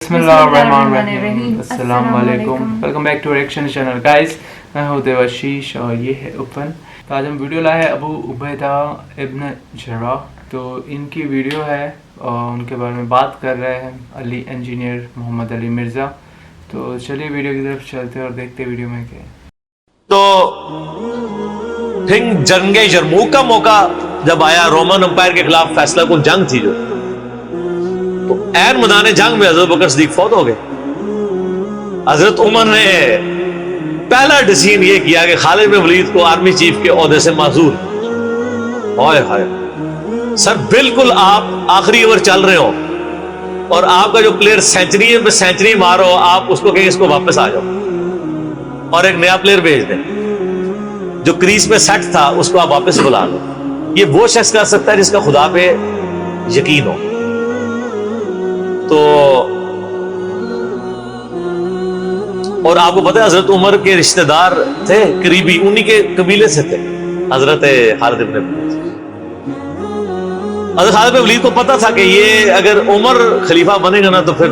बिस्मिल्लाहिर्रहमानिर्रहीम। अस्सलाम वालेकुम। Welcome back to reaction channel guys. मैं हूँ देवाशीष और ये है ओपन। तो आज हम वीडियो लाए हैं अबू उबैदा इब्न जर्राह। तो इनकी वीडियो है और उनके बारे में बात कर रहे हैं अली इंजीनियर मोहम्मद अली मिर्ज़ा। तो चलिए वीडियो की तरफ चलते हैं और देखते हैं वीडियो में क्या है। तो फिर जंगे यरमूक का मौका जब आया, रोमन अंपायर के खिलाफ फैसला कुन जंग थी जो, तो ऐन मैदान जंग में हजरत बकर सिद्दीक फौत हो गए। हजरत उमर ने पहला डिसीजन ये किया कि खालिद बिन वलीद को आर्मी चीफ के ओहदे से माजूर। हाय हाय सर, बिल्कुल आप आखिरी ओवर चल रहे हो और आपका जो प्लेयर सेंचुरी पे सेंचुरी मारो, आप उसको कहें इसको वापस आ जाओ और एक नया प्लेयर भेज दें। जो क्रीज पे सेट था उसको आप वापस बुला लो। ये वो शख्स कर सकता है जिसका खुदा पे यकीन हो। तो और आपको पता है हजरत उमर के रिश्तेदार थे करीबी, उन्हीं के कबीले से थे हजरत खालिद इब्न वलीद। हजरत खालिद इब्न वलीद को पता था कि ये अगर उमर खलीफा बनेगा ना तो फिर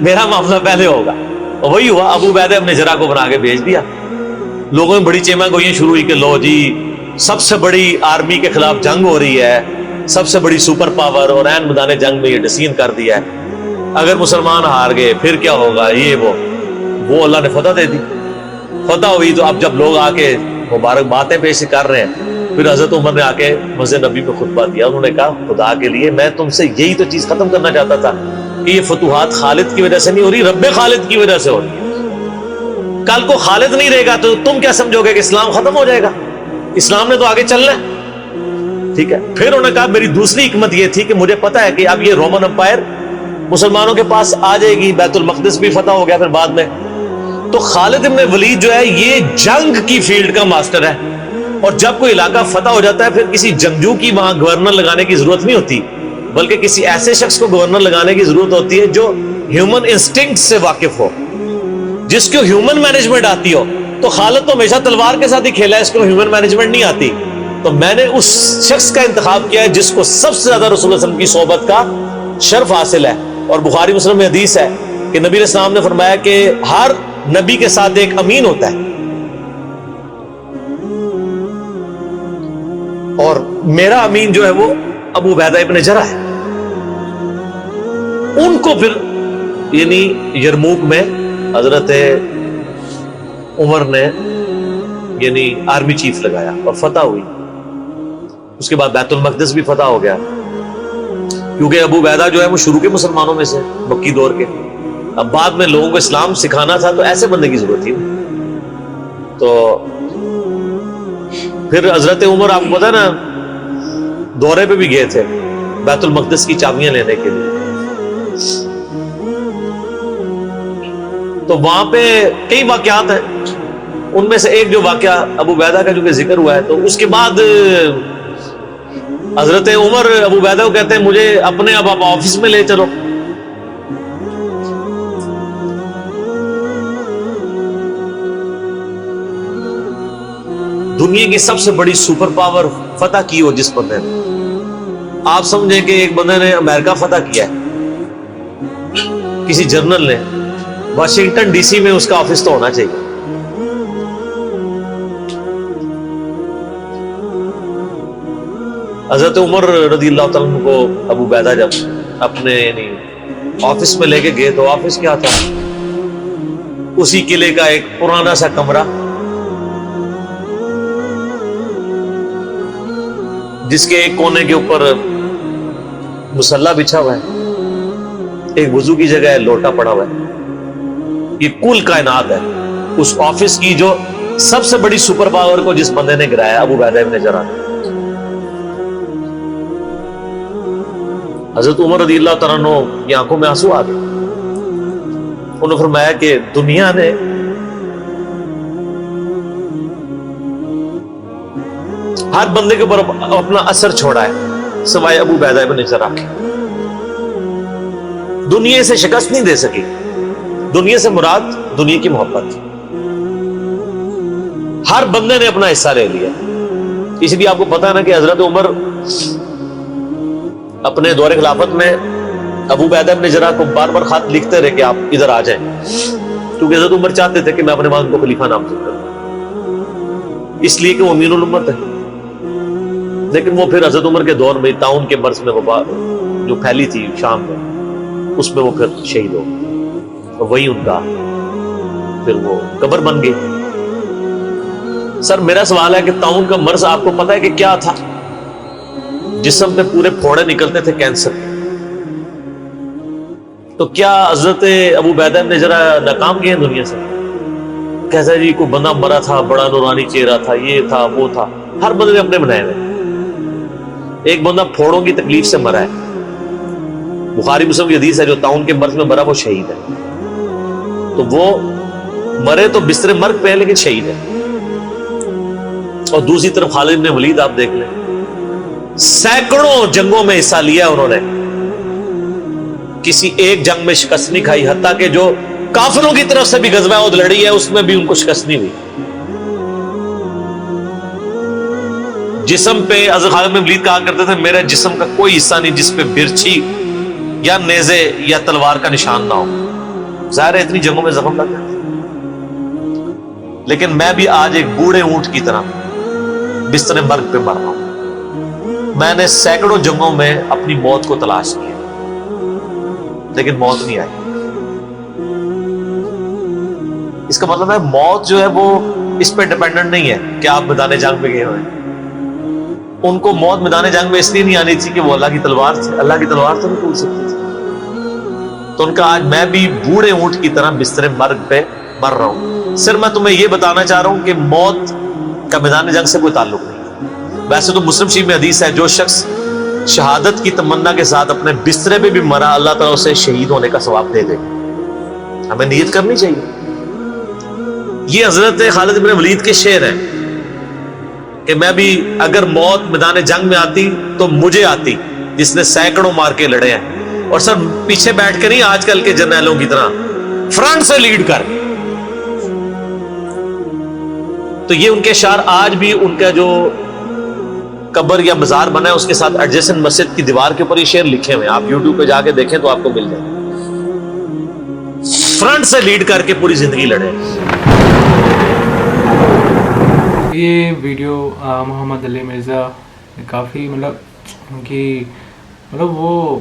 मेरा मामला पहले होगा। और वही हुआ, अबू उबैदा इब्न जर्राह को बना के भेज दिया। लोगों में बड़ी चेमा गोइयां शुरू हुई कि लो जी, सबसे बड़ी आर्मी के खिलाफ जंग हो रही है, सबसे बड़ी सुपर पावर, और ऐन मैदान जंग में ये डिसीजन कर दिया है अगर मुसलमान हार गए फिर क्या होगा, ये वो अल्लाह ने फतह दे दी। फतह हुई तो अब जब लोग आके मुबारक बातें पेश कर रहे हैं, फिर हजरत उमर ने आके मस्जिद नबी में खुतबा दिया। उन्होंने कहा खुदा के लिए मैं तुमसे यही तो चीज खत्म करना चाहता था कि ये फतूहात खालिद की वजह से नहीं हो रही, रब्बे खालिद की वजह से हो रही है। कल को खालिद नहीं रहेगा तो तुम क्या समझोगे कि इस्लाम खत्म हो जाएगा? इस्लाम ने तो आगे चलना है, ठीक है। फिर उन्होंने कहा मेरी दूसरी हिकमत यह थी कि मुझे पता है कि अब ये रोमन अंपायर मुसलमानों के पास आ जाएगी, बैतुल मक़दिस भी फतह हो गया फिर बाद में। तो खालिद इब्न वलीद जो है ये जंग की फील्ड का मास्टर है, और जब कोई इलाका फतह हो जाता है फिर किसी जंगजू की वहां गवर्नर लगाने की जरूरत नहीं होती, बल्कि किसी ऐसे शख्स को गवर्नर लगाने की जरूरत होती है जो ह्यूमन इंस्टिंक्ट से वाकिफ हो, जिसको ह्यूमन मैनेजमेंट आती हो। तो खालिद तो हमेशा तलवार के साथ ही खेला है, इसको ह्यूमन मैनेजमेंट नहीं आती। तो मैंने उस शख्स का इंतखाब किया है जिसको सबसे ज्यादा रसूल सल्लल्लाहु अलैहि वसल्लम की सोहबत का शर्फ हासिल है। और बुखारी मुस्लिम में हदीस है कि नबी अलैहिस्सलाम ने फरमाया कि हर नबी के साथ एक अमीन होता है, और मेरा अमीन जो है वो अबू उबैदा इब्न जर्राह है। उनको फिर यानी यरमूक में हजरत उमर ने यानी आर्मी चीफ लगाया और फतह हुई। उसके बाद बैतुल मक़दिस भी फतह हो गया, क्योंकि अबू उबैदा जो है वो शुरू के मुसलमानों में से, मक्की दौर के। अब बाद में लोगों को इस्लाम सिखाना था तो ऐसे बंदे की जरूरत थी। तो फिर हजरत उमर आपको पता है ना, दौरे पे भी गए थे बैतुल मक़दिस की चाबियां लेने के लिए। तो वहां पे कई वाकयात हैं, उनमें से एक जो वाकया अबू उबैदा का जो कि जिक्र हुआ है, तो उसके बाद हजरत उमर अबू उबैदा को कहते हैं मुझे अपने अब आप ऑफिस में ले चलो। दुनिया की सबसे बड़ी सुपर पावर फतह की हो जिस बंदे ने, आप समझें कि एक बंदे ने अमेरिका फतह किया है, किसी जर्नल ने, वाशिंगटन डीसी में उसका ऑफिस तो होना चाहिए। हजरत उमर रज़ियल्लाहु तआला अन्हु को अबू उबैदा जब अपने यानी ऑफिस में लेके गए तो ऑफिस क्या था, उसी किले का एक पुराना सा कमरा जिसके एक कोने के ऊपर मुसल्ला बिछा हुआ है, एक वुजू की जगह है, लोटा पड़ा हुआ है। ये कुल कायनात है। उस ऑफिस की जो सबसे बड़ी सुपर पावर को जिस बंदे ने गिराया, अबू उबैदा इब्न जर्राह ने। हजरत उमर रज़ियल्लाहु तआला अन्हु की आंखों में आंसू आ गए। उन्होंने फरमाया कि दुनिया ने हर बंदे के ऊपर अपना असर छोड़ा है सिवाय अबू उबैदा इब्न जर्राह के। दुनिया से शिकस्त नहीं दे सकी। दुनिया से मुराद दुनिया की मोहब्बत। हर बंदे ने अपना हिस्सा ले लिया। इसलिए आपको पता है ना कि हजरत उमर अपने दौरे खिलाफत में ابو عبیدہ ابن جراح کو بار بار خط لکھتے رہے کہ آپ ادھر آ جائیں، کیونکہ حضرت عمر چاہتے تھے کہ میں اپنے والد کو خلیفہ نامزد کروں، اس لیے کہ وہ امین الامت ہے۔ لیکن وہ پھر حضرت عمر کے دور میں طاعون کے مرض میں وبا جو پھیلی تھی شام میں، اس میں وہ پھر شہید ہو گئے، اور وہی ان کا پھر وہ قبر بن گئی۔ سر میرا سوال ہے کہ طاعون کا مرض آپ کو پتا ہے کہ کیا تھا؟ جسم پہ پورے پھوڑے نکلتے تھے کینسر، تو کیا حضرت ابو عبیدہ نے ذرا ناکام کیے دنیا سے؟ کہتا ہے جی کوئی بندہ مرا تھا، بڑا نورانی چہرہ تھا، یہ تھا وہ تھا، ہر بندے نے اپنے بنائے ہوئے۔ ایک بندہ پھوڑوں کی تکلیف سے مرا ہے، بخاری مسلم کی حدیث ہے، جو طاعون کے مرض میں مرا وہ شہید ہے، تو وہ مرے تو بستر مرگ پہ ہے لیکن شہید ہے۔ اور دوسری طرف خالد بن ولید آپ دیکھ لیں، سینکڑوں جنگوں میں حصہ لیا انہوں نے، کسی ایک جنگ میں شکست نہیں کھائی، حتیٰ کہ جو کافروں کی طرف سے بھی غزوہ احد لڑی ہے اس میں بھی ان کو شکست نہیں ہوئی۔ جسم پہ حضرت خالد بن ولید کہا کرتے تھے میرے جسم کا کوئی حصہ نہیں جس پہ برچھی یا نیزے یا تلوار کا نشان نہ ہو۔ ظاہر ہے اتنی جنگوں میں زخم لگ گئے، لیکن میں بھی آج ایک بوڑھے اونٹ کی طرح بستر مرگ پہ مر رہا ہوں۔ میں نے سینکڑوں جنگوں میں اپنی موت کو تلاش کیا لیکن موت نہیں آئی۔ اس کا مطلب ہے موت جو ہے وہ اس پہ ڈیپینڈنٹ نہیں ہے کہ آپ میدان جنگ میں گئے ہوئے۔ ان کو موت میدان جنگ میں اس لیے نہیں آنی تھی کہ وہ اللہ کی تلوار تھی، اللہ کی تلوار تو نہیں ٹوٹ سکتی تھی۔ تو ان کا آج میں بھی بوڑھے اونٹ کی طرح بستر مرگ پہ مر رہا ہوں۔ صرف میں تمہیں یہ بتانا چاہ رہا ہوں کہ موت کا میدان جنگ سے کوئی تعلق نہیں۔ ویسے تو مسلم شریف میں حدیث ہے جو شخص شہادت کی تمنا کے ساتھ اپنے بسترے پہ بھی مرا اللہ تعالیٰ اسے شہید ہونے کا ثواب دے دے۔ ہمیں نیت کرنی چاہیے۔ یہ حضرت خالد بن ولید کے شعر ہیں کہ میں بھی اگر موت میدان جنگ میں آتی تو مجھے آتی جس نے سینکڑوں مار کے لڑے ہیں، اور سر پیچھے بیٹھ کے نہیں آج کل کے جرنیلوں کی طرح، فرنٹ سے لیڈ کر۔ تو یہ ان کے اشعار آج بھی ان کا جو قبر یا مزار بنا ہے اس کے ساتھ ایڈجسٹنٹ مسجد کی دیوار کے اوپر یہ شعر لکھے ہوئے ہیں، آپ یوٹیوب پہ جا کے دیکھیں تو آپ کو مل جائے۔ فرنٹ سے لیڈ کر کے پوری زندگی لڑے۔ یہ ویڈیو محمد علی مرزا کافی مطلب ان کی مطلب وہ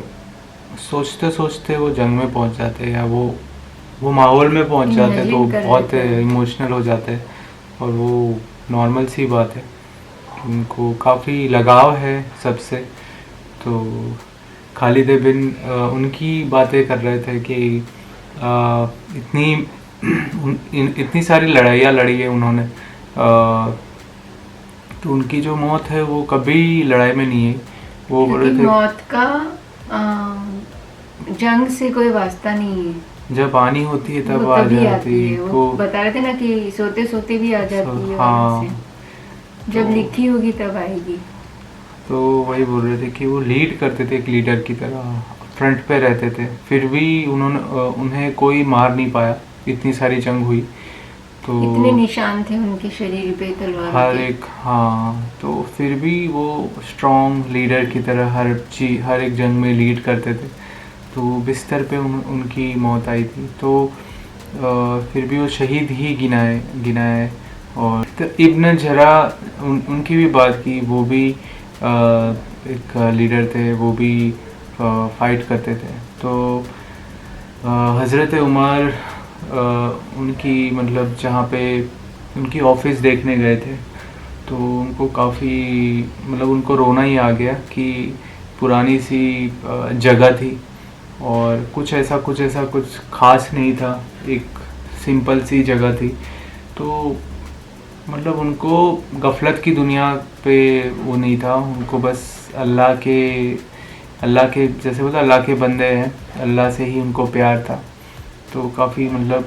سوچتے سوچتے وہ جنگ میں پہنچ جاتے یا وہ ماحول میں پہنچ جاتے تو بہت ایموشنل ہو جاتے، اور وہ نارمل سی بات ہے، ان کو کافی لگاؤ ہے سب سے۔ تو خالد بن ان کی باتیں کر رہے تھے کہ اتنی ساری لڑائیاں لڑی ہے انہوں نے، تو ان کی جو موت ہے وہ کبھی لڑائی میں نہیں ہے۔ وہ بول رہے تھے موت کا جنگ سے کوئی واسطہ نہیں ہے، جب آنی ہوتی ہے تب آ جاتی ہے۔ وہ بتا رہے تھے نا کہ سوتے سوتے بھی آ جاتی ہے، ہاں جب لکھی ہوگی تب آئے گی۔ تو وہی بول رہے تھے کہ وہ لیڈ کرتے تھے ایک لیڈر کی طرح، فرنٹ پہ رہتے تھے، پھر بھی انہیں کوئی مار نہیں پایا، اتنی ساری جنگ ہوئی تو اتنے نشان تھے ان کے شریر پہ تلوار ہر ایک، ہاں تو پھر بھی وہ اسٹرانگ لیڈر کی طرح ہر ایک جنگ میں لیڈ کرتے تھے۔ تو بستر پہ ان کی موت آئی تھی تو پھر بھی وہ شہید ہی گنائے۔ اور ابن جراح ان کی بھی بات کی، وہ بھی ایک لیڈر تھے، وہ بھی فائٹ کرتے تھے۔ تو حضرت عمر ان کی مطلب جہاں پہ ان کی آفس دیکھنے گئے تھے تو ان کو کافی مطلب ان کو رونا ہی آ گیا کہ پرانی سی جگہ تھی اور کچھ خاص نہیں تھا، ایک سمپل سی جگہ تھی، تو مطلب ان کو غفلت کی دنیا پہ وہ نہیں تھا، ان کو بس اللہ کے جیسے بولا اللہ کے بندے ہیں، اللہ سے ہی ان کو پیار تھا۔ تو کافی مطلب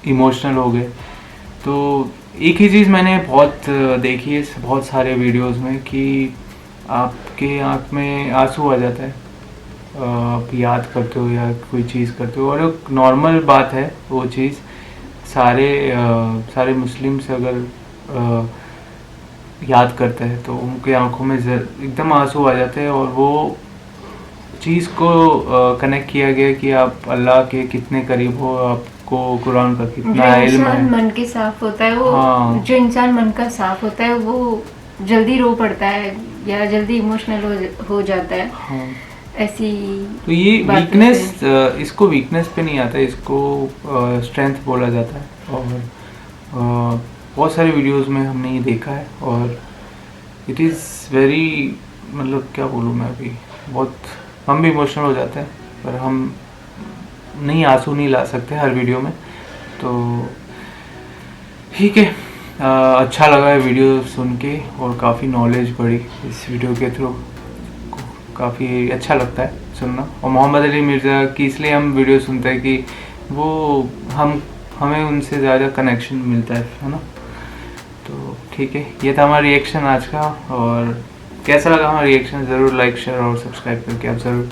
ایموشنل ہو گئے۔ تو ایک ہی چیز میں نے بہت دیکھی ہے بہت سارے ویڈیوز میں کہ آپ کے آنکھ میں آنسو آ جاتا ہے، آپ یاد کرتے ہو یا کوئی چیز کرتے ہو، اور ایک نارمل بات ہے وہ چیز، سارے مسلمس اگر یاد کرتے ہیں تو ان کے آنکھوں میں ایک دم آنسو آ جاتے ہیں، اور وہ चीज़ को कनेक्ट किया गया कि आप अल्लाह के कितने करीब हो, आपको कुरान का जो कितना इल्म इंसान है। मन के साफ होता है वो हाँ। जो इंसान मन का साफ होता है वो जल्दी रो पड़ता है या जल्दी इमोशनल हो जाता है, हाँ, ऐसी तो ये बातें वीकनेस, इसको वीकनेस पे नहीं आता, इसको स्ट्रेंथ बोला जाता है। और बहुत सारे वीडियोस में हमने ये देखा है और इट इज़ वेरी, मतलब क्या बोलूँ मैं, अभी बहुत हम भी इमोशनल हो जाते हैं, पर हम नहीं, आंसू नहीं ला सकते हर वीडियो में। तो ठीक है, अच्छा लगा है वीडियो सुन के और काफ़ी नॉलेज बढ़ी इस वीडियो के थ्रू, काफ़ी अच्छा लगता है सुनना। और मोहम्मद अली मिर्ज़ा की इसलिए हम वीडियो सुनते हैं कि वो हमें उनसे ज़्यादा कनेक्शन मिलता है ना। तो ठीक है, ये था हमारा रिएक्शन आज का, और कैसा लगा हमारा रिएक्शन ज़रूर लाइक शेयर और सब्सक्राइब करके आप ज़रूर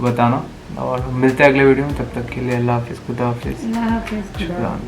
बताना। और मिलते हैं अगले वीडियो में, तब तक के लिए अल्लाह हाफिज़, खुदा हाफिज़, अल्लाह हाफ़िज़, खुदा शुक्रान।